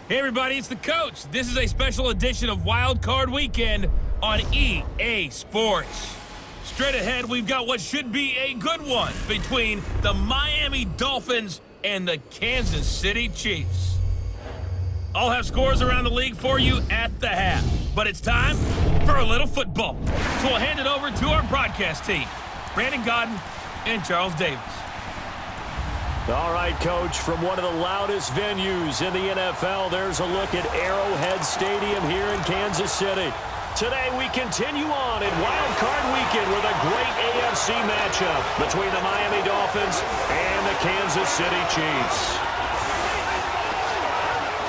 Hey everybody, it's the coach. This is a special edition of Wild Card Weekend on EA Sports. Straight ahead, we've got what should be a good one between the Miami Dolphins and the Kansas City Chiefs. I'll have scores around the league for you at the half, but it's time for a little football. So we'll hand it over to our broadcast team, Brandon Godden and Charles Davis. All right, Coach, from one of the loudest venues in the NFL, there's a look at Arrowhead Stadium here in Kansas City. Today, we continue on in Wild Card Weekend with a great AFC matchup between the Miami Dolphins and the Kansas City Chiefs.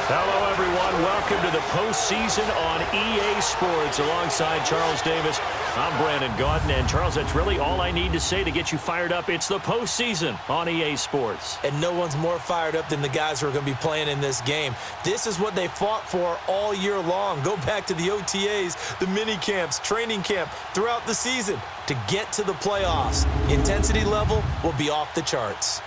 Hello, everyone. Welcome to the postseason on EA Sports. Alongside Charles Davis, I'm Brandon Godden. And, Charles, that's really all I need to say to get you fired up. It's the postseason on EA Sports. And no one's more fired up than the guys who are going to be playing in this game. This is what they fought for all year long. Go back to the OTAs, the mini camps, training camp, throughout the season to get to the playoffs. The intensity level will be off the charts.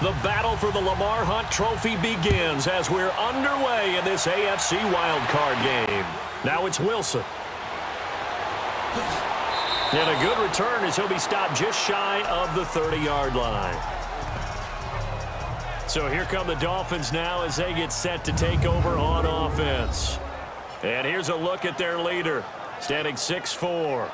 The battle for the Lamar Hunt Trophy begins as we're underway in this AFC wildcard game. Now it's Wilson. And a good return as he'll be stopped just shy of the 30-yard line. So here come the Dolphins now as they get set to take over on offense. And here's a look at their leader, standing 6'4".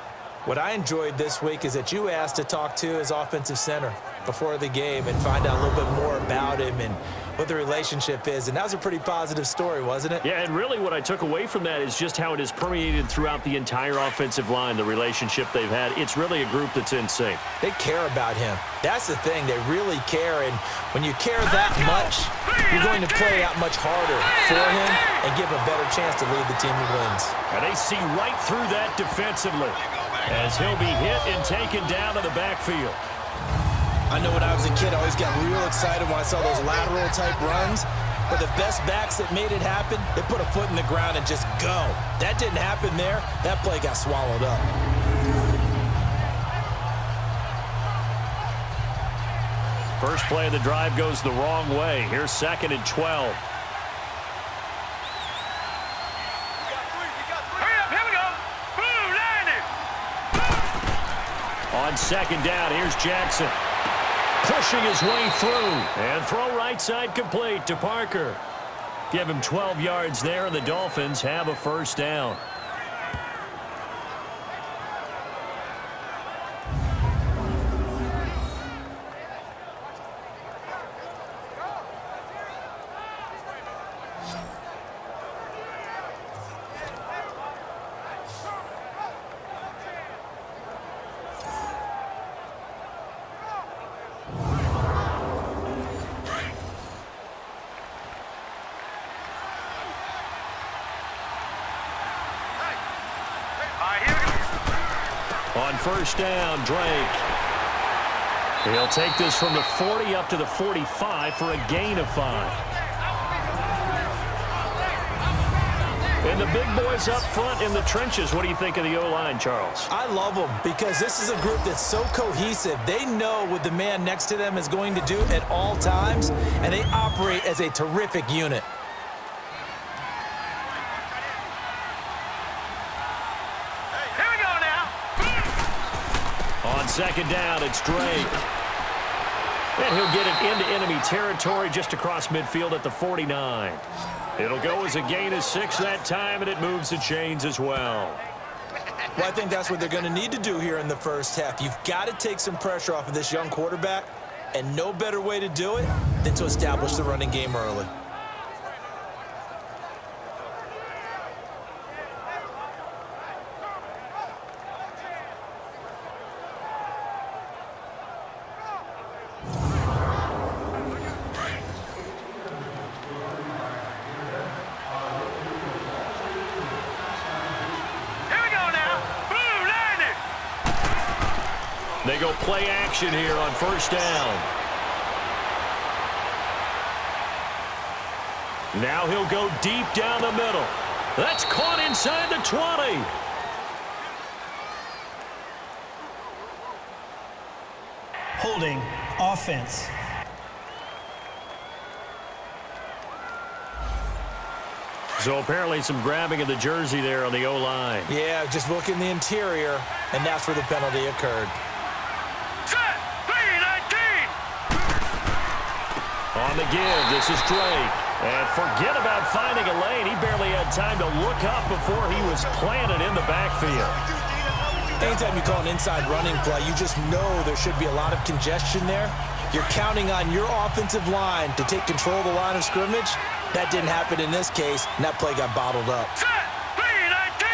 What I enjoyed this week is that you asked to talk to his offensive center before the game and find out a little bit more about him and what the relationship is. And that was a pretty positive story, wasn't it? Yeah, and really what I took away from that is just how it has permeated throughout the entire offensive line, the relationship they've had. It's really a group that's in sync. They care about him. That's the thing. They really care. And when you care that much, you're going to play out much harder for him and give a better chance to lead the team to wins. And they see right through that defensively as he'll be hit and taken down to the backfield. I know when I was a kid, I always got real excited when I saw those lateral-type runs. But the best backs that made it happen, they put a foot in the ground and just go. That didn't happen there. That play got swallowed up. First play of the drive goes the wrong way. Here's 2nd and 12. On 2nd down, here's Jackson. Pushing his way through. And throw right side complete to Parker. Give him 12 yards there, and the Dolphins have a first down. On first down, Drake. He'll take this from the 40 up to the 45 for a gain of 5. And the big boys up front in the trenches. What do you think of the O-line, Charles? I love them because this is a group that's so cohesive. They know what the man next to them is going to do at all times, and they operate as a terrific unit. On 2nd down, it's Drake. And he'll get it into enemy territory just across midfield at the 49. It'll go as a gain of 6 that time, and it moves the chains as well. Well, I think that's what they're going to need to do here in the first half. You've got to take some pressure off of this young quarterback, and no better way to do it than to establish the running game early. They go play action here on first down. Now he'll go deep down the middle. That's caught inside the 20. Holding offense. So apparently some grabbing of the jersey there on the O-line. Yeah, just look in the interior, and that's where the penalty occurred. Set, B-19. On the give, this is Drake. And forget about finding a lane. He barely had time to look up before he was planted in the backfield. Anytime you call an inside running play, you just know there should be a lot of congestion there. You're counting on your offensive line to take control of the line of scrimmage. That didn't happen in this case, and that play got bottled up. Set, B-19.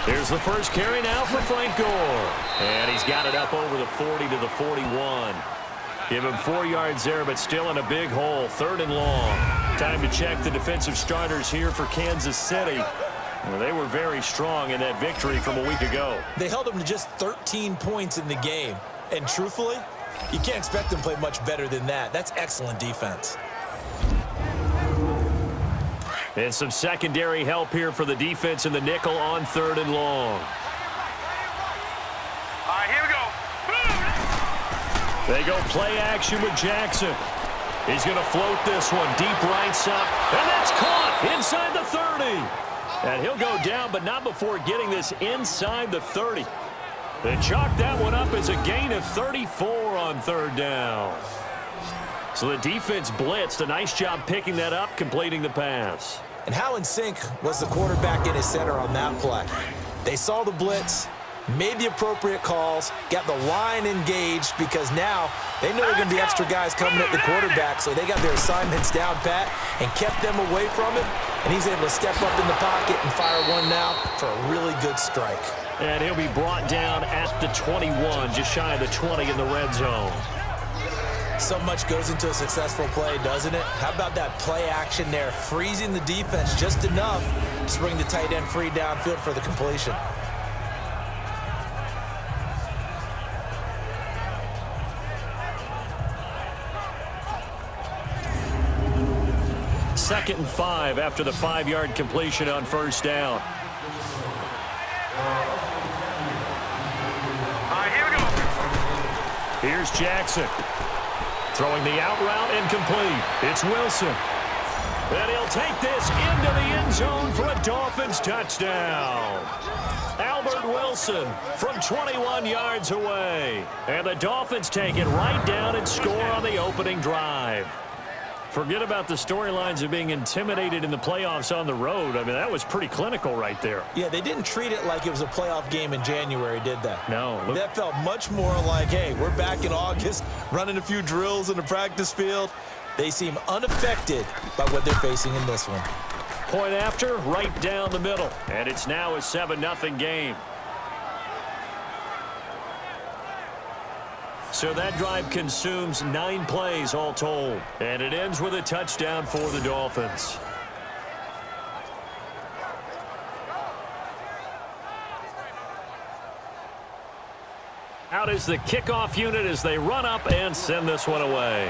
Here's the first carry now for Frank Gore. And he's got it up over the 40 to the 41. Give him 4 yards there, but still in a big hole. 3rd and long. Time to check the defensive starters here for Kansas City. Well, they were very strong in that victory from a week ago. They held them to just 13 points in the game. And truthfully, you can't expect them to play much better than that. That's excellent defense. And some secondary help here for the defense in the nickel on 3rd and long. All right, here we go. They go play action with Jackson. He's going to float this one deep right side. And that's caught inside the 30. And he'll go down, but not before getting this inside the 30. They chalk that one up as a gain of 34 on 3rd down. So the defense blitzed. A nice job picking that up, completing the pass. And how in sync was the quarterback and his center on that play? They saw the blitz, made the appropriate calls, got the line engaged because now they know there are going to be extra guys coming at the quarterback, so they got their assignments down pat and kept them away from him, and he's able to step up in the pocket and fire one now for a really good strike. And he'll be brought down at the 21, just shy of the 20 in the red zone. So much goes into a successful play, doesn't it? How about that play action there, freezing the defense just enough to bring the tight end free downfield for the completion. Second and 5 after the 5-yard completion on first down. All right, here we go. Here's Jackson. Throwing the out route incomplete. It's Wilson. And he'll take this into the end zone for a Dolphins touchdown. Albert Wilson from 21 yards away. And the Dolphins take it right down and score on the opening drive. Forget about the storylines of being intimidated in the playoffs on the road. I mean, that was pretty clinical right there. Yeah, they didn't treat it like it was a playoff game in January, did they? No. That felt much more like, hey, we're back in August, running a few drills in the practice field. They seem unaffected by what they're facing in this one. Point after, right down the middle. And it's now a 7-0 game. So that drive consumes 9 plays all told. And it ends with a touchdown for the Dolphins. Out is the kickoff unit as they run up and send this one away.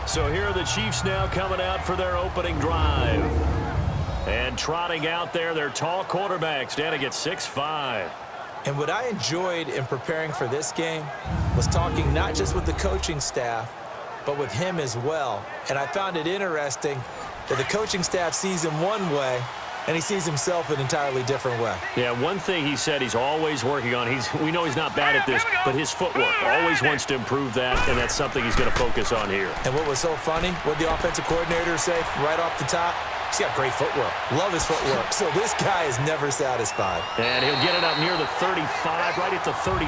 So here are the Chiefs now coming out for their opening drive. And trotting out there, their tall quarterback standing at 6'5". And what I enjoyed in preparing for this game was talking not just with the coaching staff, but with him as well. And I found it interesting that the coaching staff sees him one way, and he sees himself an entirely different way. Yeah, one thing he said he's always working on, we know he's not bad at this, but his footwork, always wants to improve that, and that's something he's going to focus on here. And what was so funny, what the offensive coordinator say right off the top? He's got great footwork. Love his footwork. So this guy is never satisfied. And he'll get it up near the 35, right at the 34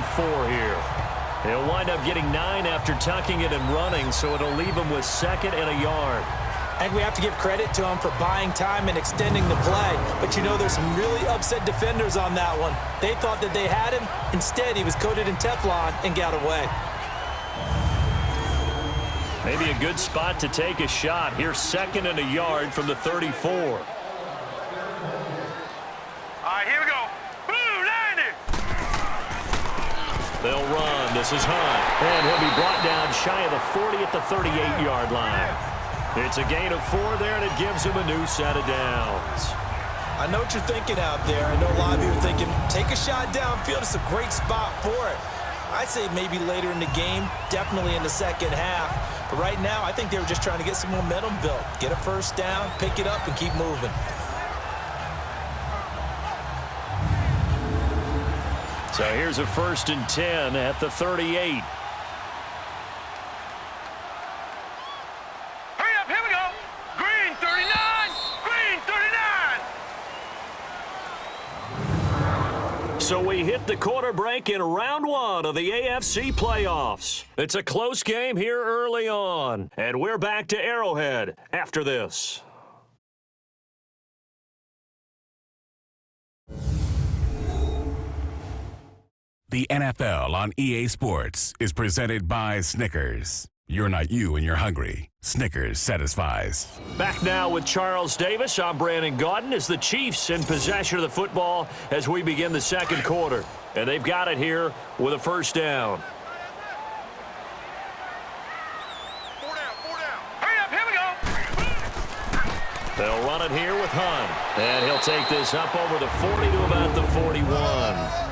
here. He'll wind up getting 9 after tucking it and running, so it'll leave him with 2nd and a yard. And we have to give credit to him for buying time and extending the play. But you know, there's some really upset defenders on that one. They thought that they had him. Instead, he was coated in Teflon and got away. Maybe a good spot to take a shot. Here's 2nd and a yard from the 34. All right, here we go. Blue 90. They'll run. This is Hunt. And he'll be brought down shy of the 40 at the 38-yard line. It's a gain of 4 there, and it gives him a new set of downs. I know what you're thinking out there. I know a lot of you are thinking, take a shot downfield. It's a great spot for it. I'd say maybe later in the game, definitely in the second half. But right now, I think they were just trying to get some momentum built. Get a first down, pick it up, and keep moving. So here's a 1st and 10 at the 38. Hurry up, here we go. Green 39. Green 39. So we hit the quarter break in round 1 of the AFC playoffs. It's a close game here early on, and we're back to Arrowhead after this. The NFL on EA Sports is presented by Snickers. You're not you when you're hungry. Snickers satisfies. Back now with Charles Davis. I'm Brandon Gaudin as the Chiefs in possession of the football as we begin the second quarter. And they've got it here with a first down. 4 down, 4 down. Hurry up, here we go. They'll run it here with Hunt. And he'll take this up over the 40 to about the 41.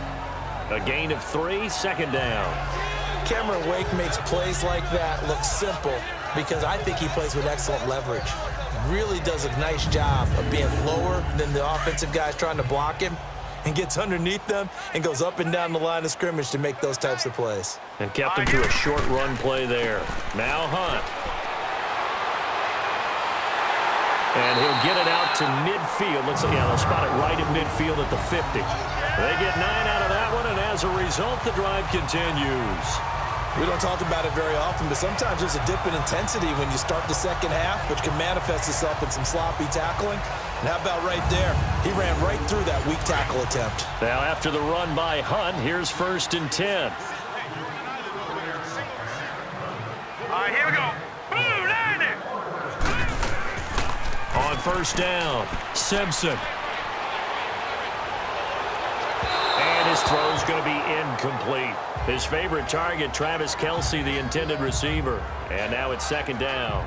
A gain of 3, 2nd down. Cameron Wake makes plays like that look simple because I think he plays with excellent leverage. Really does a nice job of being lower than the offensive guys trying to block him and gets underneath them and goes up and down the line of scrimmage to make those types of plays. And kept him to a short run play there. Now Hunt. And he'll get it out to midfield. Looks like, they'll spot it right at midfield at the 50. They get 9 out of that one, and as a result, the drive continues. We don't talk about it very often, but sometimes there's a dip in intensity when you start the second half, which can manifest itself in some sloppy tackling. And how about right there? He ran right through that weak tackle attempt. Now, after the run by Hunt, here's 1st and 10. All right, here we go. Blue 90. On first down, Simpson. And his throw's going to be incomplete. His favorite target, Travis Kelce, the intended receiver. And now it's 2nd down.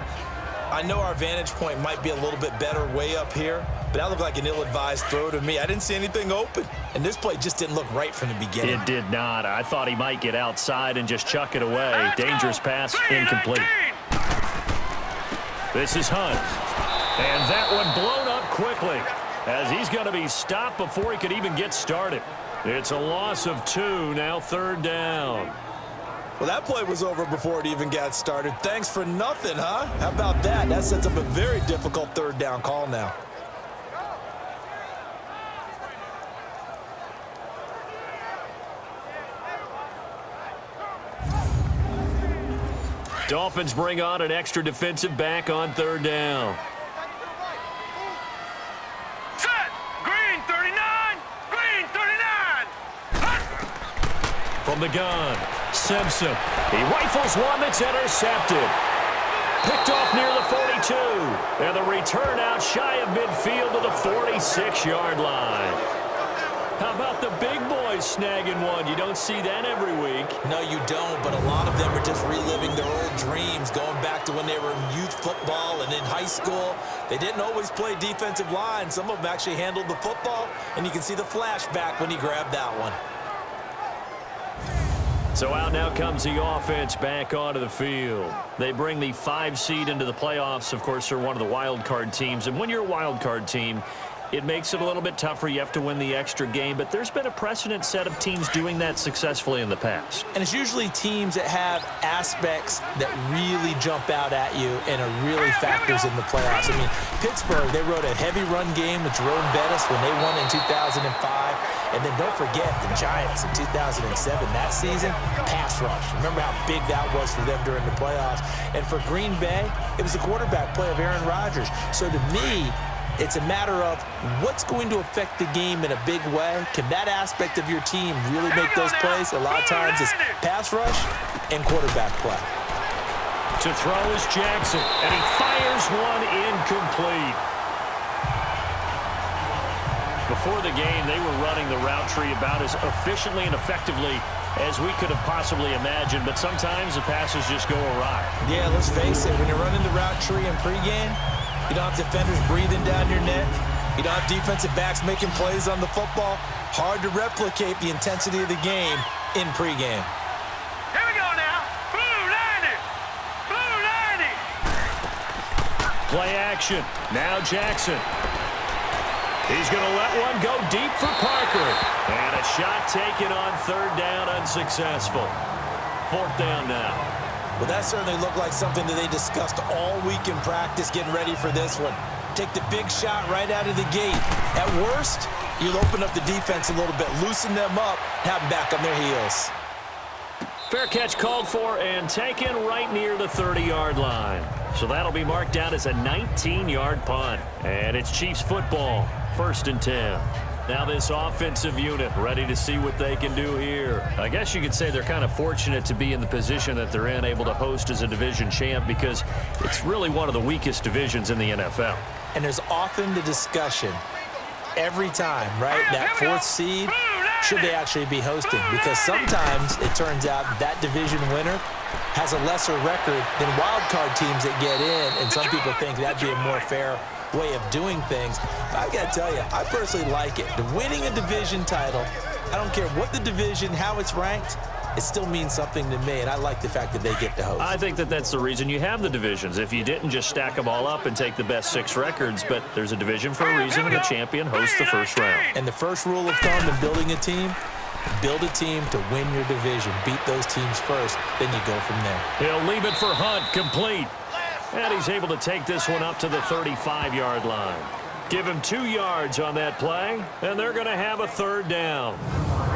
I know our vantage point might be a little bit better way up here, but that looked like an ill-advised throw to me. I didn't see anything open, and this play just didn't look right from the beginning. It did not. I thought he might get outside and just chuck it away. Dangerous pass, incomplete. This is Hunt. And that one blown up quickly as he's going to be stopped before he could even get started. It's a loss of 2, now 3rd down. Well, that play was over before it even got started. Thanks for nothing, huh? How about that? That sets up a very difficult 3rd down call now. Dolphins bring on an extra defensive back on 3rd down. Set. Green 39. Green 39. From the gun, Simpson. He rifles one that's intercepted. Picked off near the 42. And the return out shy of midfield to the 46-yard line. How about the big boys snagging one? You don't see that every week. No, you don't, but a lot of them are just reliving their old dreams, going back to when they were in youth football and in high school. They didn't always play defensive line. Some of them actually handled the football, and you can see the flashback when he grabbed that one. So out now comes the offense back onto the field. They bring the 5 seed into the playoffs. Of course, they're one of the wild card teams. And when you're a wild card team, it makes it a little bit tougher. You have to win the extra game, but there's been a precedent set of teams doing that successfully in the past. And it's usually teams that have aspects that really jump out at you and are really factors in the playoffs. I mean, Pittsburgh, they rode a heavy run game with Jerome Bettis when they won in 2005. And then don't forget the Giants in 2007, that season, pass rush. Remember how big that was for them during the playoffs. And for Green Bay, it was the quarterback play of Aaron Rodgers. So to me, it's a matter of what's going to affect the game in a big way. Can that aspect of your team really make those plays? A lot of times it's pass rush and quarterback play. To throw is Jackson, and he fires one incomplete. Before the game, they were running the route tree about as efficiently and effectively as we could have possibly imagined, but sometimes the passes just go awry. Yeah, let's face it, when you're running the route tree in pregame, you don't have defenders breathing down your neck. You don't have defensive backs making plays on the football. Hard to replicate the intensity of the game in pregame. Here we go now. Blue 90. Blue 90. Play action. Now Jackson. He's going to let one go deep for Parker. And a shot taken on third down, unsuccessful. Fourth down now. Well, that certainly looked like something that they discussed all week in practice getting ready for this one. Take the big shot right out of the gate. At worst, you'll open up the defense a little bit, loosen them up, have them back on their heels. Fair catch called for and taken right near the 30-yard line. So that'll be marked down as a 19-yard punt. And it's Chiefs football, 1st and 10. Now this offensive unit ready to see what they can do here. I guess you could say they're kind of fortunate to be in the position that they're in, able to host as a division champ, because it's really one of the weakest divisions in the NFL. And there's often the discussion every time, right? That 4th seed, should they actually be hosting? Because sometimes it turns out that division winner has a lesser record than wild card teams that get in, and some people think that'd be a more fair way of doing things. But I gotta tell you, I personally like it. The winning a division title, I don't care what the division, how it's ranked, it still means something to me, and I like the fact that they get to host. I think that that's the reason you have the divisions. If you didn't just stack them all up and take the best 6 records, but there's a division for a reason, and the champion hosts the first round. And the first rule of thumb in building a team, build a team to win your division. Beat those teams first, then you go from there. He'll leave it for Hunt, complete. And he's able to take this one up to the 35-yard line. Give him 2 yards on that play, and they're going to have a 3rd down.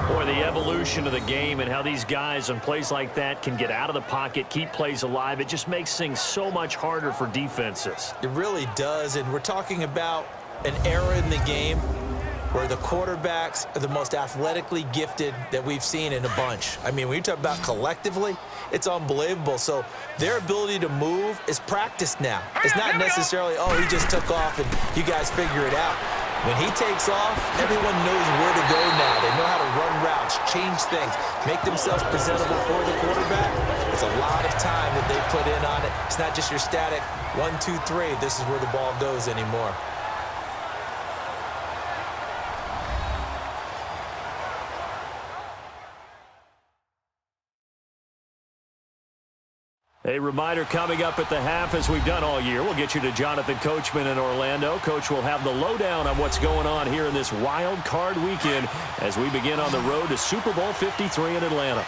Boy, the evolution of the game and how these guys on plays like that can get out of the pocket, keep plays alive, it just makes things so much harder for defenses. It really does, and we're talking about an era in the game where the quarterbacks are the most athletically gifted that we've seen in a bunch. I mean, when you talk about collectively, it's unbelievable. So their ability to move is practiced now. It's not necessarily, oh, he just took off and you guys figure it out. When he takes off, everyone knows where to go now. They know how to run routes, change things, make themselves presentable for the quarterback. It's a lot of time that they put in on it. It's not just your static 1, 2, 3, this is where the ball goes anymore. A reminder coming up at the half, as we've done all year. We'll get you to Jonathan Coachman in Orlando. Coach will have the lowdown on what's going on here in this wild card weekend as we begin on the road to Super Bowl 53 in Atlanta.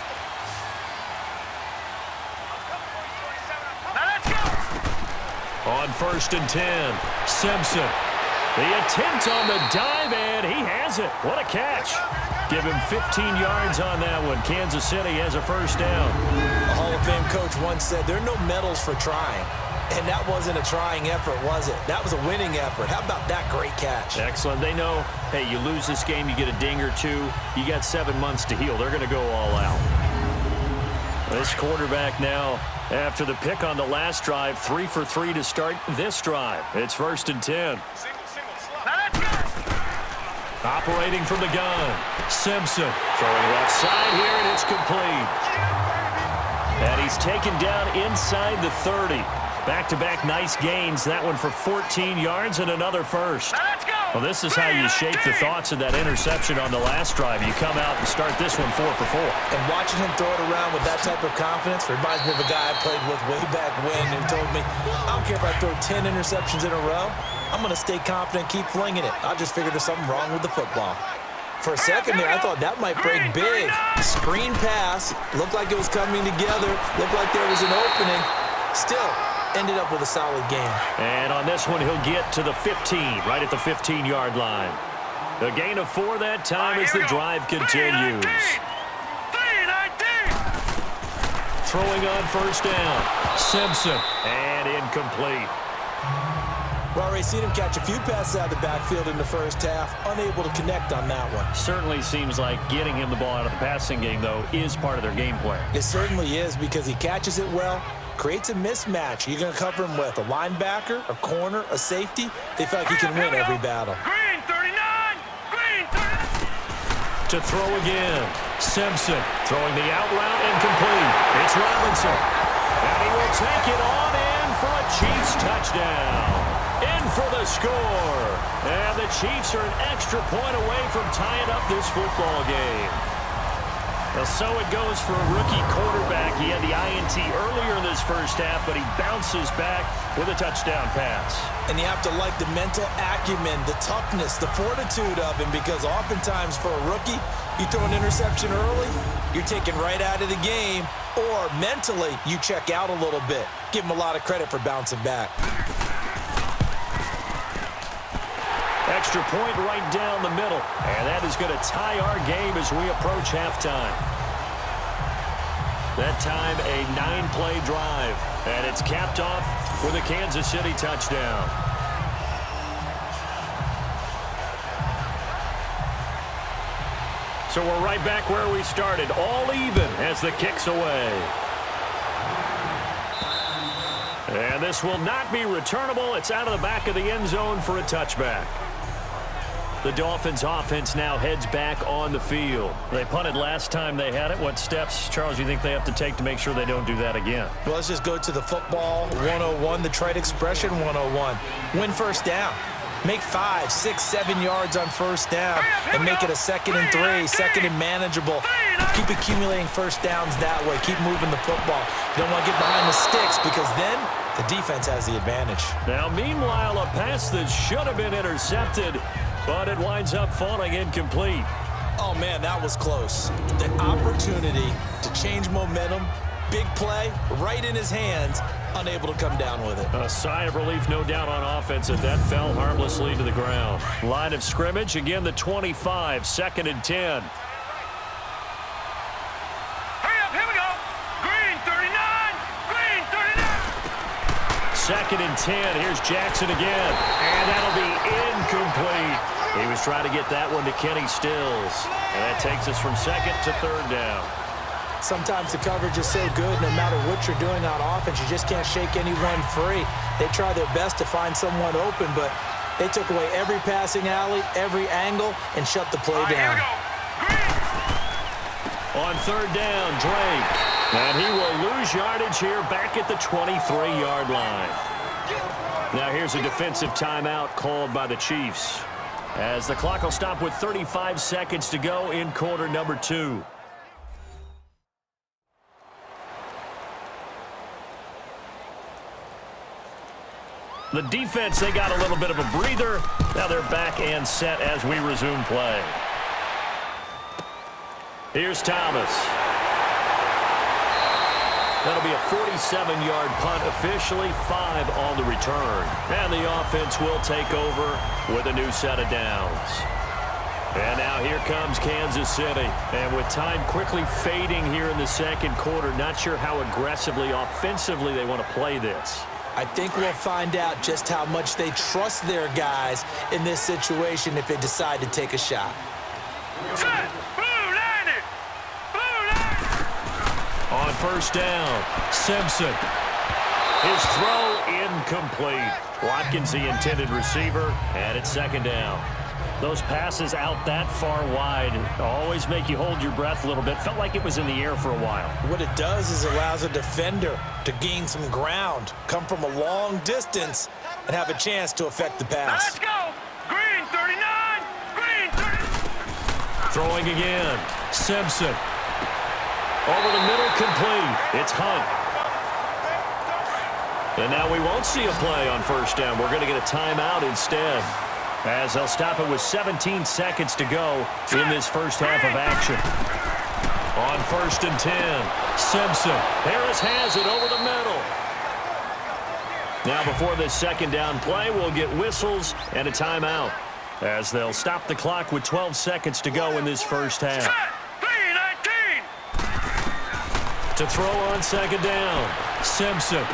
On 1st and 10, Simpson. The attempt on the dive, and he has it. What a catch. Give him 15 yards on that one. Kansas City has a 1st down. A Hall of Fame coach once said, there are no medals for trying. And that wasn't a trying effort, was it? That was a winning effort. How about that great catch? Excellent. They know, hey, you lose this game, you get a ding or 2. You got 7 months to heal. They're going to go all out. This quarterback now, after the pick on the last drive, 3 for 3 to start this drive. It's 1st and 10. Operating from the gun, Simpson throwing left side here, and it's complete. And he's taken down inside the 30. Back-to-back nice gains. That one for 14 yards and another 1st. Well, this is how you shape the thoughts of that interception on the last drive. You come out and start this one 4 for 4. And watching him throw it around with that type of confidence reminds me of a guy I played with way back when who told me, I don't care if I throw 10 interceptions in a row. I'm going to stay confident, keep flinging it. I just figured there's something wrong with the football. For a second there, I thought that might break big. Screen pass, looked like it was coming together, looked like there was an opening. Still, ended up with a solid game. And on this one, he'll get to the 15, right at the 15-yard line. The gain of 4 that time as the drive continues. Throwing on 1st down, Simpson, and incomplete. We've already seen him catch a few passes out of the backfield in the first half, unable to connect on that one. Certainly seems like getting him the ball out of the passing game, though, is part of their game plan. It certainly is, because he catches it well, creates a mismatch. You're going to cover him with a linebacker, a corner, a safety. They feel like he can win every battle. Green 39! Green 39! To throw again. Simpson throwing the out route incomplete. It's Robinson. And he will take it on in for a Chiefs touchdown. In for the score. And the Chiefs are an extra point away from tying up this football game. Well, so it goes for a rookie quarterback. He had the INT earlier in this first half, but he bounces back with a touchdown pass. And you have to like the mental acumen, the toughness, the fortitude of him, because oftentimes for a rookie, you throw an interception early, you're taken right out of the game, or mentally, you check out a little bit. Give him a lot of credit for bouncing back. Extra point right down the middle. And that is going to tie our game as we approach halftime. That time, a 9-play drive. And it's capped off with a Kansas City touchdown. So we're right back where we started. All even as the kick's away. And this will not be returnable. It's out of the back of the end zone for a touchback. The Dolphins offense now heads back on the field. They punted last time they had it. What steps, Charles, do you think they have to take to make sure they don't do that again? Well, let's just go to the football 101, the trite expression 101. Win first down. Make 5, 6, 7 yards on first down and make it a 2nd and 3, 2nd and manageable. Keep accumulating first downs that way. Keep moving the football. You don't want to get behind the sticks because then the defense has the advantage. Now, meanwhile, a pass that should have been intercepted, but it winds up falling incomplete. Oh, man, that was close. The opportunity to change momentum, big play, right in his hands, unable to come down with it. A sigh of relief, no doubt, on offense as that fell harmlessly to the ground. Line of scrimmage, again the 25, 2nd and 10. Hurry up, here we go! Green 39! Green 39! 2nd and 10, here's Jackson again. And that'll be incomplete. He was trying to get that one to Kenny Stills. And that takes us from 2nd to 3rd down. Sometimes the coverage is so good, no matter what you're doing on offense, you just can't shake anyone free. They try their best to find someone open, but they took away every passing alley, every angle, and shut the play down. On 3rd down, Drake. And he will lose yardage here back at the 23-yard line. Now here's a defensive timeout called by the Chiefs, as the clock will stop with 35 seconds to go in quarter number 2. The defense, they got a little bit of a breather. Now they're back and set as we resume play. Here's Thomas. That'll be a 47-yard punt, officially 5 on the return. And the offense will take over with a new set of downs. And now here comes Kansas City. And with time quickly fading here in the second quarter, not sure how aggressively, offensively they want to play this. I think we'll find out just how much they trust their guys in this situation if they decide to take a shot. Set! Blue 90! Blue 90! On 1st down, Simpson. His throw incomplete. Watkins, the intended receiver, and it's 2nd down. Those passes out that far wide always make you hold your breath a little bit. Felt like it was in the air for a while. What it does is allows a defender to gain some ground, come from a long distance, and have a chance to affect the pass. Let's go! Green 39! Green 39! Throwing again, Simpson. Over the middle, complete. It's Hunt. And now we won't see a play on 1st down. We're going to get a timeout instead, as they'll stop it with 17 seconds to go in this first half of action. On 1st and 10, Simpson. Harris has it over the middle. Now before this 2nd down play, we'll get whistles and a timeout, as they'll stop the clock with 12 seconds to go in this first half. To throw on 2nd down, Simpson.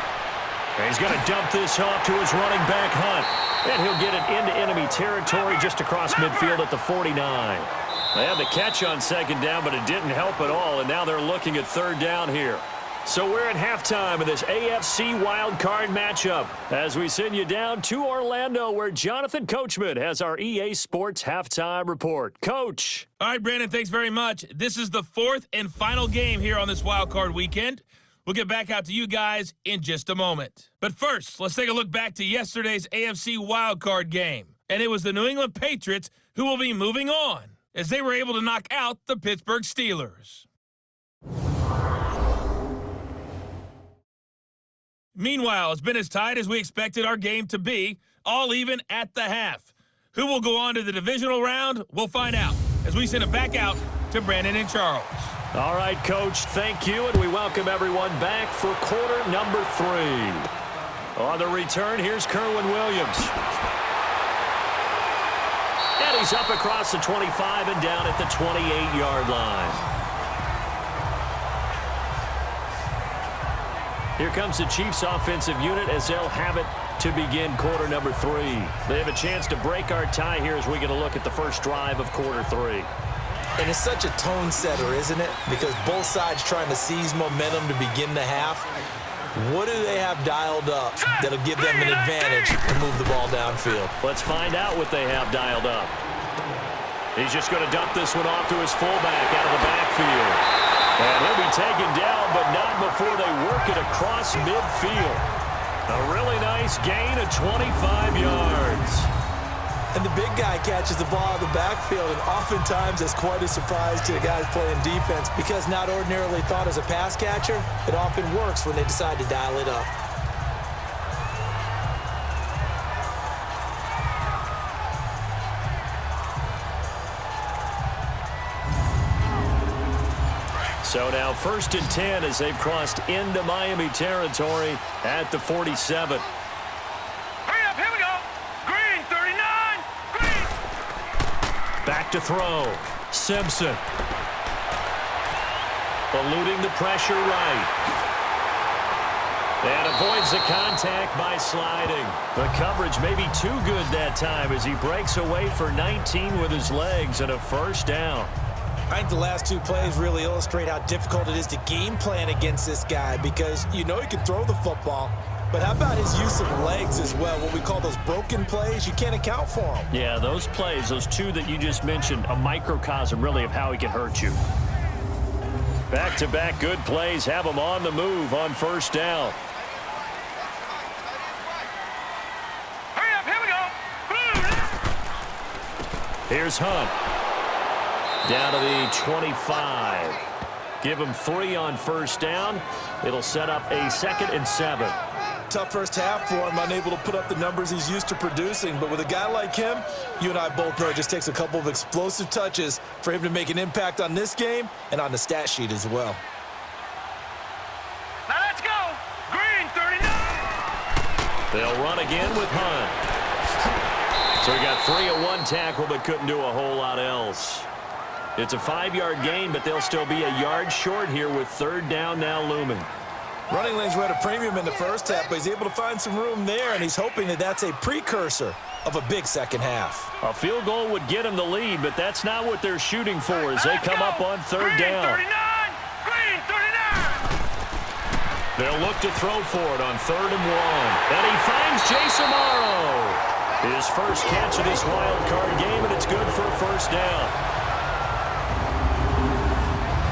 He's going to dump this off to his running back, Hunt. And he'll get it into enemy territory just across midfield at the 49. They had the catch on 2nd down, but it didn't help at all, and now they're looking at 3rd down here. So we're at halftime of this AFC wildcard matchup as we send you down to Orlando where Jonathan Coachman has our EA Sports halftime report. Coach. All right, Brandon, thanks very much. This is the fourth and final game here on this wildcard weekend. We'll get back out to you guys in just a moment. But first, let's take a look back to yesterday's AFC wildcard game. And it was the New England Patriots who will be moving on as they were able to knock out the Pittsburgh Steelers. Meanwhile, it's been as tight as we expected our game to be, all even at the half. Who will go on to the divisional round? We'll find out as we send it back out to Brandon and Charles. All right, Coach, thank you, and we welcome everyone back for quarter number 3. On the return, here's Kerwin Williams. And he's up across the 25 and down at the 28-yard line. Here comes the Chiefs offensive unit as they'll have it to begin quarter number 3. They have a chance to break our tie here as we get a look at the first drive of quarter 3. And it's such a tone setter, isn't it? Because both sides trying to seize momentum to begin the half. What do they have dialed up that'll give them an advantage to move the ball downfield? Let's find out what they have dialed up. He's just going to dump this one off to his fullback out of the backfield. And he'll be taken down, but not before they work it across midfield. A really nice gain of 25 yards. And the big guy catches the ball in the backfield, and oftentimes it's quite a surprise to the guys playing defense because not ordinarily thought as a pass catcher, it often works when they decide to dial it up. So now 1st and 10 as they've crossed into Miami territory at the 47. Hurry up, here we go. Green, 39, green. Back to throw. Simpson. Eluding the pressure right. And avoids the contact by sliding. The coverage may be too good that time as he breaks away for 19 with his legs and a first down. I think the last 2 plays really illustrate how difficult it is to game plan against this guy because you know he can throw the football, but how about his use of legs as well? What we call those broken plays, you can't account for them. Yeah, those plays, those 2 that you just mentioned, a microcosm really of how he can hurt you. Back-to-back good plays have him on the move on first down. Hurry up, here we go. Here's Hunt. Down to the 25. Give him 3 on first down. It'll set up a 2nd and 7. Tough first half for him, unable to put up the numbers he's used to producing. But with a guy like him, you and I both know it just takes a couple of explosive touches for him to make an impact on this game and on the stat sheet as well. Now let's go. Green, 39. They'll run again with Hunt. So he got 3 at 1 tackle, but couldn't do a whole lot else. It's a 5-yard gain, but they'll still be a yard short here with 3rd down now looming. Running lanes were at a premium in the first half, but he's able to find some room there, and he's hoping that that's a precursor of a big second half. A field goal would get him the lead, but that's not what they're shooting for as they come up on 3rd down. Green, 39. They'll look to throw for it on 3rd and 1. And he finds Jason Morrow. His first catch of this wild card game, and it's good for a first down.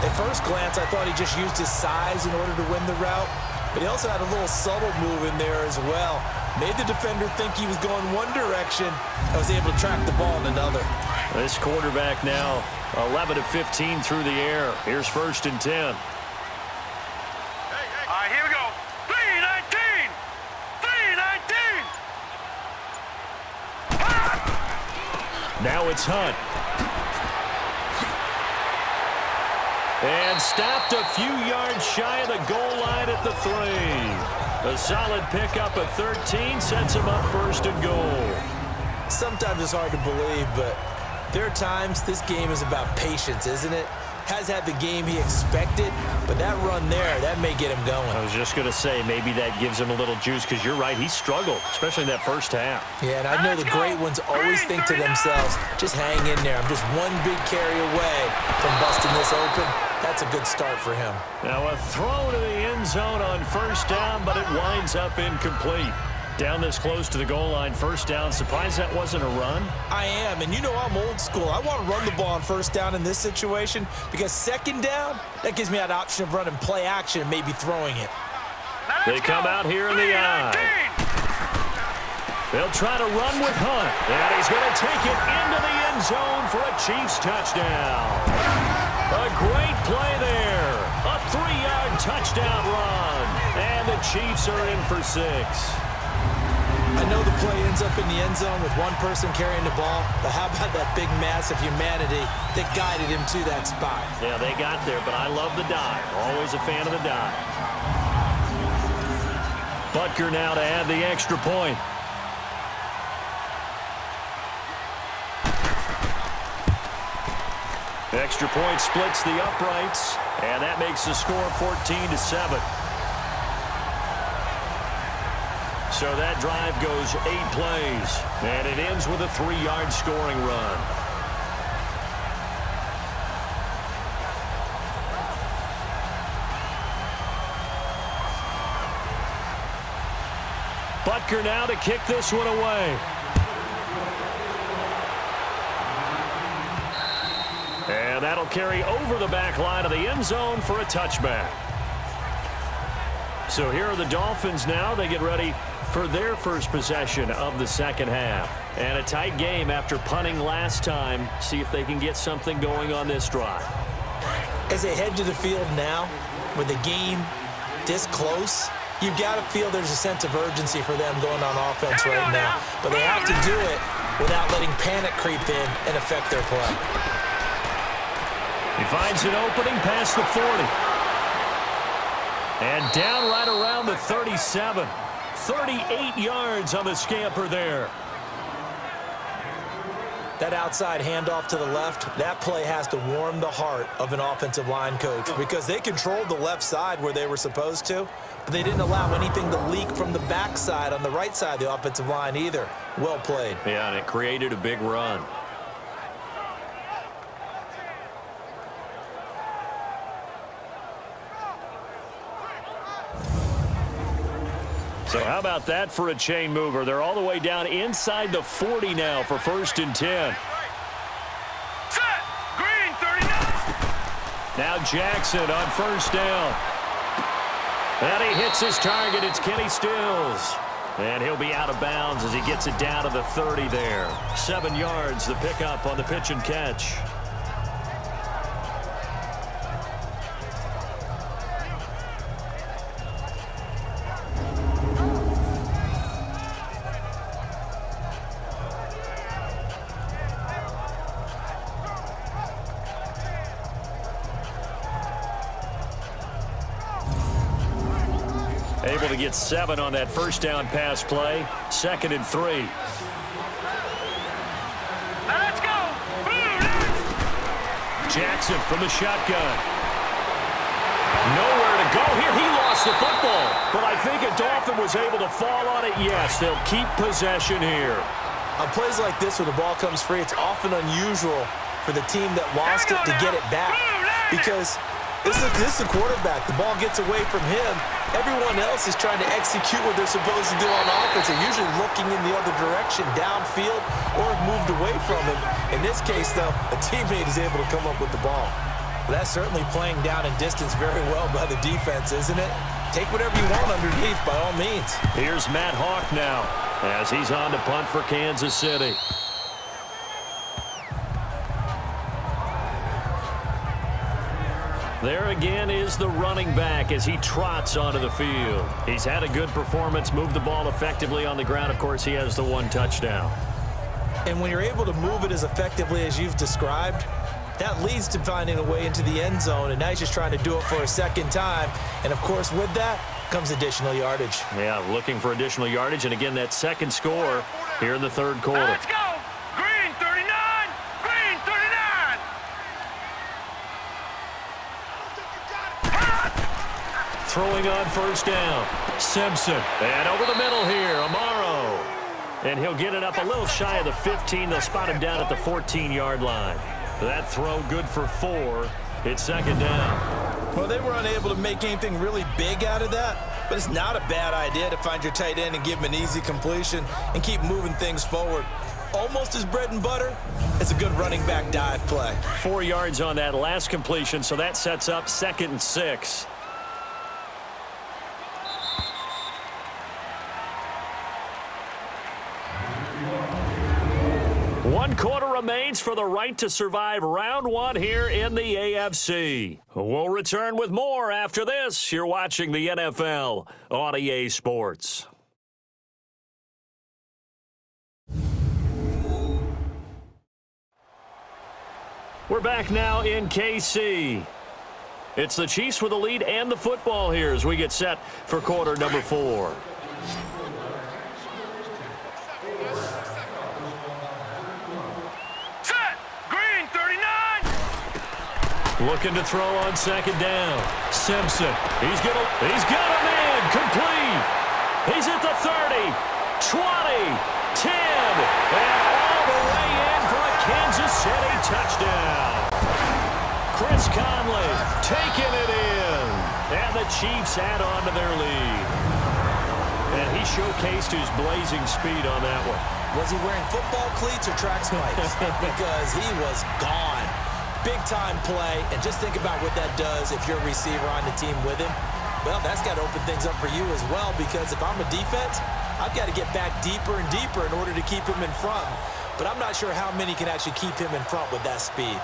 At first glance, I thought he just used his size in order to win the route, but he also had a little subtle move in there as well. Made the defender think he was going one direction and was able to track the ball in another. This quarterback now 11 of 15 through the air. Here's 1st and 10. All right, here we go. 319. 319. Now it's Hunt. And stopped a few yards shy of the goal line at the 3. A solid pickup of 13 sets him up 1st and goal. Sometimes it's hard to believe, but there are times this game is about patience, isn't it? has had the game he expected, but that run there, that may get him going. I was just going to say, maybe that gives him a little juice, because you're right, he struggled, especially in that first half. Yeah, and I know the great ones always think to themselves, just hang in there. I'm just one big carry away from busting this open. That's a good start for him. Now a throw to the end zone on first down, but it winds up incomplete. Down this close to the goal line, first down. Surprised that wasn't a run? I am, and you know I'm old school. I want to run the ball on first down in this situation because second down, that gives me that option of running play action and maybe throwing it. They come out here in the eye. They'll try to run with Hunt, and he's going to take it into the end zone for a Chiefs touchdown. A great play there. A 3-yard touchdown run, and the Chiefs are in for 6. I know the play ends up in the end zone with one person carrying the ball, but how about that big mass of humanity that guided him to that spot? Yeah, they got there, but I love the dive. Always a fan of the dive. Butker now to add the extra point. Extra point splits the uprights, and that makes the score 14-7. So that drive goes 8 plays, and it ends with a 3-yard scoring run. Butker now to kick this one away. And that'll carry over the back line of the end zone for a touchback. So here are the Dolphins now. They get ready for their first possession of the second half. And a tight game after punting last time. See if they can get something going on this drive. As they head to the field now, with the game this close, you've got to feel there's a sense of urgency for them going on offense right now. But they have to do it without letting panic creep in and affect their play. He finds an opening past the 40. And down right around the 37. 38 yards on the scamper there. That outside handoff to the left, that play has to warm the heart of an offensive line coach because they controlled the left side where they were supposed to, but they didn't allow anything to leak from the backside on the right side of the offensive line either. Well played. Yeah, and it created a big run. So how about that for a chain mover? They're all the way down inside the 40 now for 1st and 10. Set. Green 39. Now Jackson on first down. And he hits his target. It's Kenny Stills. And he'll be out of bounds as he gets it down to the 30 there. 7 yards, the pickup on the pitch and catch. Able to get 7 on that first down pass play. 2nd and 3. Now let's go. Jackson from the shotgun. Nowhere to go here. He lost the football. But I think a Dolphin was able to fall on it. Yes, they'll keep possession here. On plays like this where the ball comes free, it's often unusual for the team that lost it to get it back because this is the quarterback. The ball gets away from him. Everyone else is trying to execute what they're supposed to do on offense. They're usually looking in the other direction, downfield, or have moved away from him. In this case, though, a teammate is able to come up with the ball. Well, that's certainly playing down in distance very well by the defense, isn't it? Take whatever you want underneath, by all means. Here's Matt Hawk now as he's on to punt for Kansas City. There again is the running back as he trots onto the field. He's had a good performance, moved the ball effectively on the ground. Of course, he has the 1 touchdown. And when you're able to move it as effectively as you've described, that leads to finding a way into the end zone, and now he's just trying to do it for a second time. And, of course, with that comes additional yardage. Yeah, looking for additional yardage. And, again, that second score here in the 3rd quarter. Now let's go. Green 39. Green 39. throwing on first down. Simpson. And over the middle here, Amaro. And he'll get it up a little shy of the 15. They'll spot him down at the 14-yard line. That throw good for 4. It's second down. Well, they were unable to make anything really big out of that, but it's not a bad idea to find your tight end and give him an easy completion and keep moving things forward. Almost as bread and butter. It's a good running back dive play. 4 yards on that last completion, so that sets up 2nd and 6. One quarter remains for the right to survive round 1 here in the AFC. We'll return with more after this. You're watching the NFL on EA Sports. We're back now in KC. It's the Chiefs with the lead and the football here as we get set for quarter number 4. Looking to throw on second down. Simpson. He's got a man complete. He's at the 30, 20, 10, and all the way in for a Kansas City touchdown. Chris Conley taking it in. And the Chiefs add on to their lead. And he showcased his blazing speed on that one. Was he wearing football cleats or track spikes? Because he was gone. Big-time play, and just think about what that does if you're a receiver on the team with him. Well, that's got to open things up for you as well, because if I'm a defense, I've got to get back deeper and deeper in order to keep him in front. But I'm not sure how many can actually keep him in front with that speed.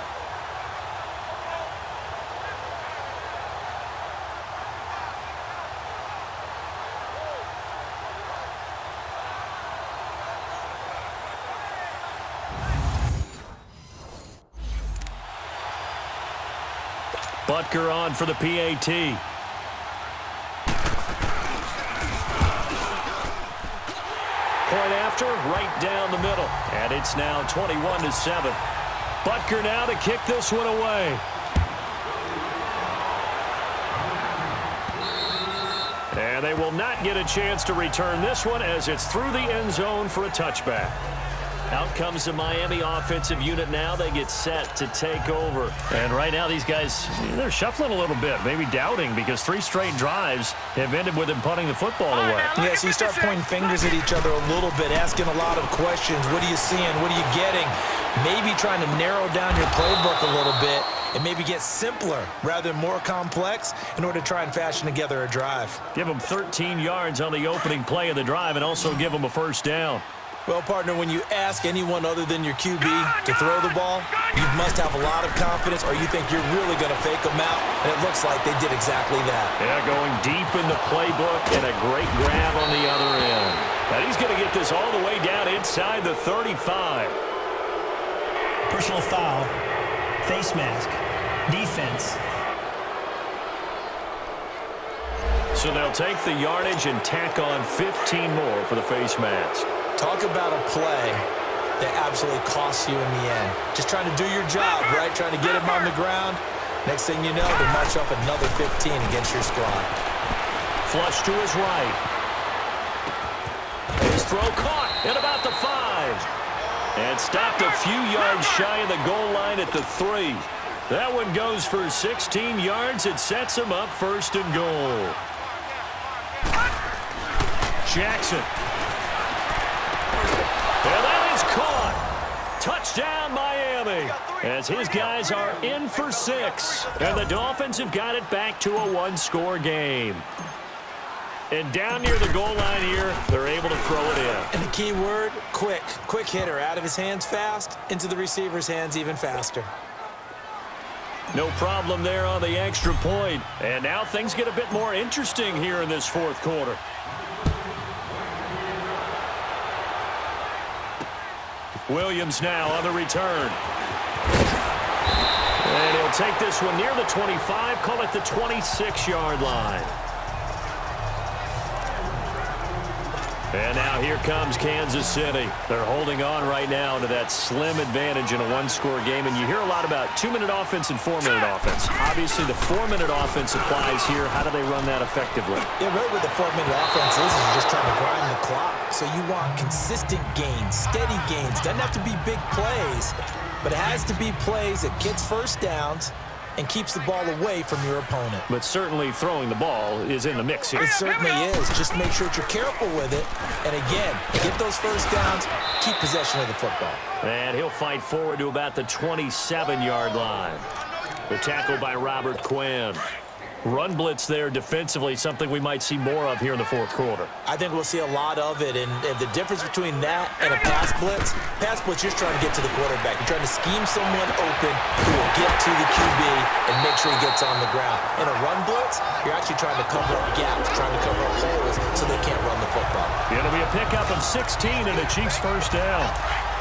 Butker on for the PAT. Point after, right down the middle. And it's now 21-7. Butker now to kick this one away. And they will not get a chance to return this one as it's through the end zone for a touchback. Out comes the Miami offensive unit now. They get set to take over. And right now these guys, they're shuffling a little bit, maybe doubting, because 3 straight drives have ended with them punting the football away. Yeah, so you start pointing fingers at each other a little bit, asking a lot of questions. What are you seeing? What are you getting? Maybe trying to narrow down your playbook a little bit and maybe get simpler rather than more complex in order to try and fashion together a drive. Give them 13 yards on the opening play of the drive and also give them a first down. Well, partner, when you ask anyone other than your QB to throw the ball, you must have a lot of confidence, or you think you're really going to fake them out, and it looks like they did exactly that. Yeah, going deep in the playbook and a great grab on the other end. And he's going to get this all the way down inside the 35. Personal foul, face mask, defense. So they'll take the yardage and tack on 15 more for the face mask. Talk about a play that absolutely costs you in the end. Just trying to do your job, right? Trying to get him on the ground. Next thing you know, they march up another 15 against your squad. Flush to his right. His throw caught at about the 5. And stopped a few yards shy of the goal line at the 3. That one goes for 16 yards. It sets him up 1st and goal. Jackson. And that is caught. Touchdown, Miami. As his guys are in for 6. And the Dolphins have got it back to a 1-score game. And down near the goal line here, they're able to throw it in. And the key word, quick. Quick hitter. Out of his hands fast, into the receiver's hands even faster. No problem there on the extra point. And now things get a bit more interesting here in this 4th quarter. Williams now on the return. And he'll take this one near the 25, call it the 26-yard line. And now here comes Kansas City. They're holding on right now to that slim advantage in a one-score game. And you hear a lot about 2-minute offense and 4-minute offense. Obviously, the 4-minute offense applies here. How do they run that effectively? Yeah, really what the 4-minute offense is just trying to grind the clock. So you want consistent gains, steady gains. Doesn't have to be big plays, but it has to be plays that gets first downs and keeps the ball away from your opponent. But certainly throwing the ball is in the mix here. It certainly is. Just make sure that you're careful with it. And again, get those first downs, keep possession of the football. And he'll fight forward to about the 27-yard line. The tackle by Robert Quinn. Run blitz there defensively, something we might see more of here in the fourth quarter. I think we'll see a lot of it, and the difference between that and a pass blitz, you're trying to get to the quarterback. You're trying to scheme someone open who will get to the QB and make sure he gets on the ground. In a run blitz, you're actually trying to cover up gaps, trying to cover up holes so they can't run the football. It'll be a pickup of 16 and the Chiefs first down.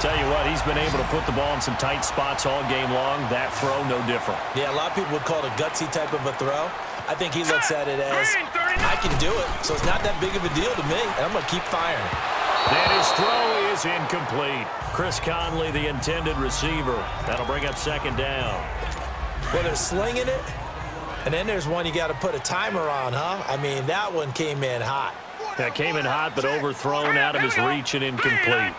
Tell you what, he's been able to put the ball in some tight spots all game long. That throw, no different. Yeah, a lot of people would call it a gutsy type of a throw. I think he looks at it as, I can do it, so it's not that big of a deal to me, and I'm going to keep firing. And his throw is incomplete. Chris Conley, the intended receiver. That'll bring up second down. Well, they're slinging it, and then there's one you got to put a timer on, huh? I mean, that one came in hot. That came in hot, but overthrown out of his reach and incomplete.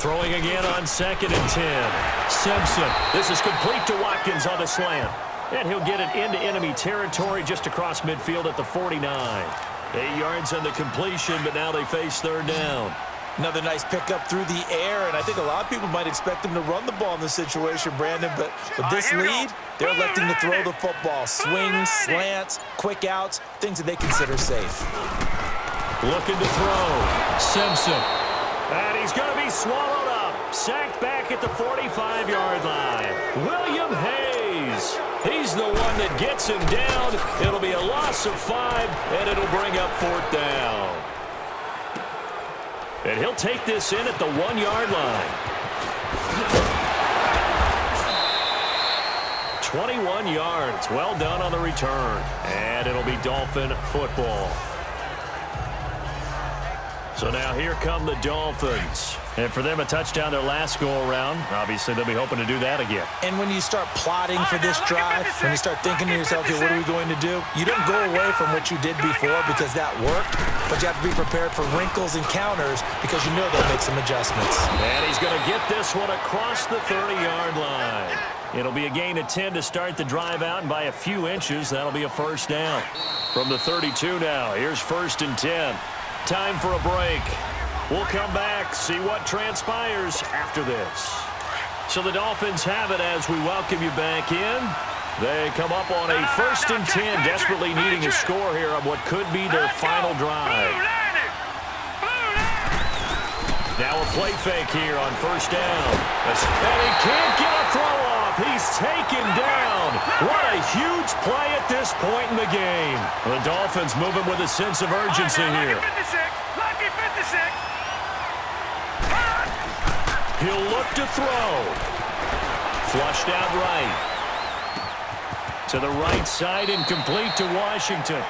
Throwing again on 2nd and 10. Simpson. This is complete to Watkins on the slant. And he'll get it into enemy territory just across midfield at the 49. 8 yards on the completion, but now they face third down. Another nice pickup through the air, and I think a lot of people might expect him to run the ball in this situation, Brandon, but with this lead, they're electing to throw the football. Swings, slants, quick outs, things that they consider safe. Looking to throw. Simpson. And he's going to be swallowed up. Sacked back at the 45-yard line. William Hayes. He's the one that gets him down. It'll be a loss of 5, and it'll bring up 4th down. And he'll take this in at the 1-yard line. 21 yards. Well done on the return. And it'll be Dolphin football. So now here come the Dolphins. And for them, a touchdown their last go-around. Obviously, they'll be hoping to do that again. And when you start plotting for this drive, when you start thinking to yourself, okay, what are we going to do? You don't go away from what you did before because that worked, but you have to be prepared for wrinkles and counters because you know they'll make some adjustments. And he's going to get this one across the 30-yard line. It'll be a gain of 10 to start the drive out, and by a few inches, that'll be a first down. From the 32 now, here's 1st and 10. Time for a break. We'll come back, see what transpires after this. So the Dolphins have it as we welcome you back in. They come up on a 1st and 10, desperately needing a score here on what could be their final drive. Now a play fake here on 1st down. And he can't get a throw off. He's taken down. What a huge play at this point in the game. The Dolphins moving with a sense of urgency here. Lucky 56. He'll look to throw. Flushed out right. To the right side, incomplete to Washington.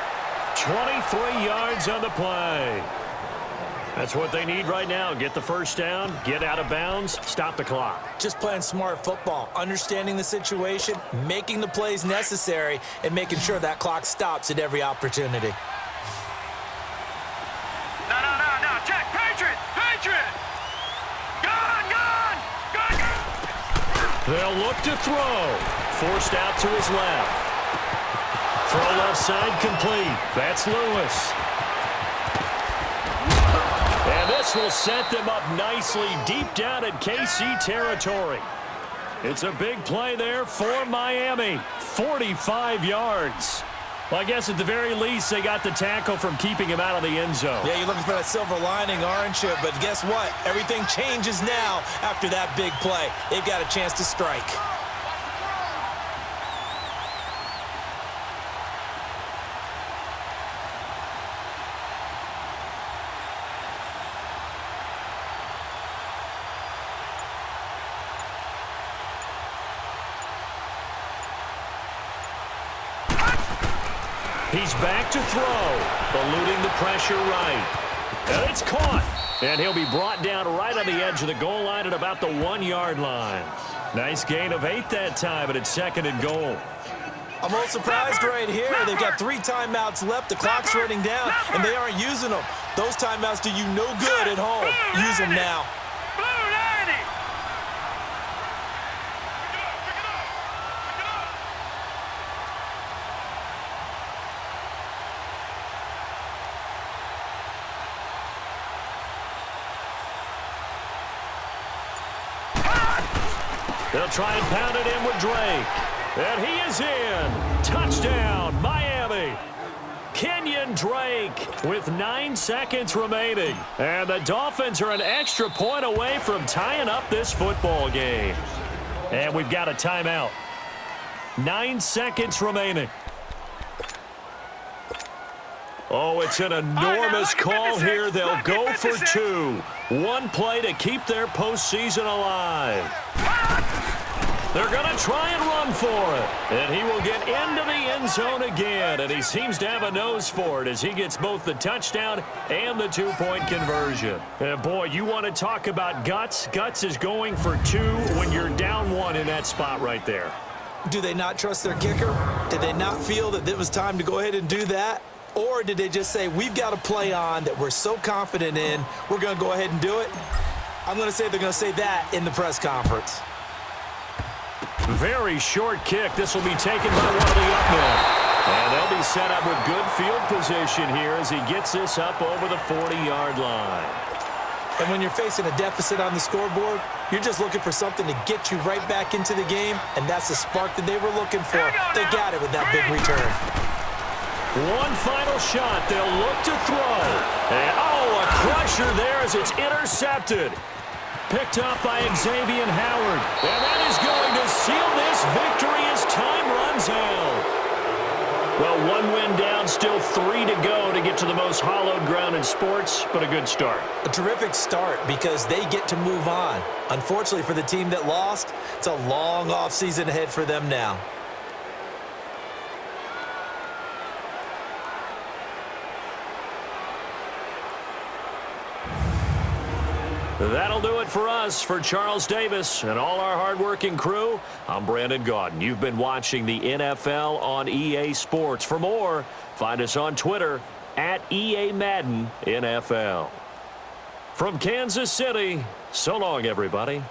23 yards on the play. That's what they need right now. Get the first down, get out of bounds, stop the clock. Just playing smart football, understanding the situation, making the plays necessary, and making sure that clock stops at every opportunity. No. Check. Patriot. Gone. They'll look to throw. Forced out to his left. Throw left side complete. That's Lewis. And this will set them up nicely deep down in KC territory. It's a big play there for Miami. 45 yards. Well, I guess at the very least, they got the tackle from keeping him out of the end zone. Yeah, you're looking for that silver lining, aren't you? But guess what? Everything changes now after that big play. They've got a chance to strike. He's back to throw, eluding the pressure right. And it's caught. And he'll be brought down right on the edge of the goal line at about the 1-yard line. Nice gain of 8 that time, and it's 2nd and goal. I'm a little surprised right here. They've got 3 timeouts left. The clock's running down, and they aren't using them. Those timeouts do you no good at home. Use them now. They'll try and pound it in with Drake. And he is in. Touchdown, Miami. Kenyon Drake with 9 seconds remaining. And the Dolphins are an extra point away from tying up this football game. And we've got a timeout. 9 seconds remaining. Oh, it's an enormous call here. They'll go for 2. 1 play to keep their postseason alive. They're going to try and run for it. And he will get into the end zone again. And he seems to have a nose for it as he gets both the touchdown and the 2-point conversion. And boy, you want to talk about guts. Guts is going for 2 when you're down 1 in that spot right there. Do they not trust their kicker? Did they not feel that it was time to go ahead and do that? Or did they just say, we've got a play on that we're so confident in, we're going to go ahead and do it? I'm going to say they're going to say that in the press conference. Very short kick. This will be taken by one of the up men. And they'll be set up with good field position here as he gets this up over the 40-yard line. And when you're facing a deficit on the scoreboard, you're just looking for something to get you right back into the game, and that's the spark that they were looking for. They got it with that big return. One final shot. They'll look to throw. And, a crusher there as it's intercepted. Picked up by Xavier Howard. And that is going to seal this victory as time runs out. Well, 1 win down, still 3 to go to get to the most hallowed ground in sports, but a good start. A terrific start because they get to move on. Unfortunately for the team that lost, it's a long offseason ahead for them now. That'll do it for us. For Charles Davis and all our hardworking crew, I'm Brandon Gaudin. You've been watching the NFL on EA Sports. For more, find us on Twitter at EA Madden NFL. From Kansas City, so long, everybody.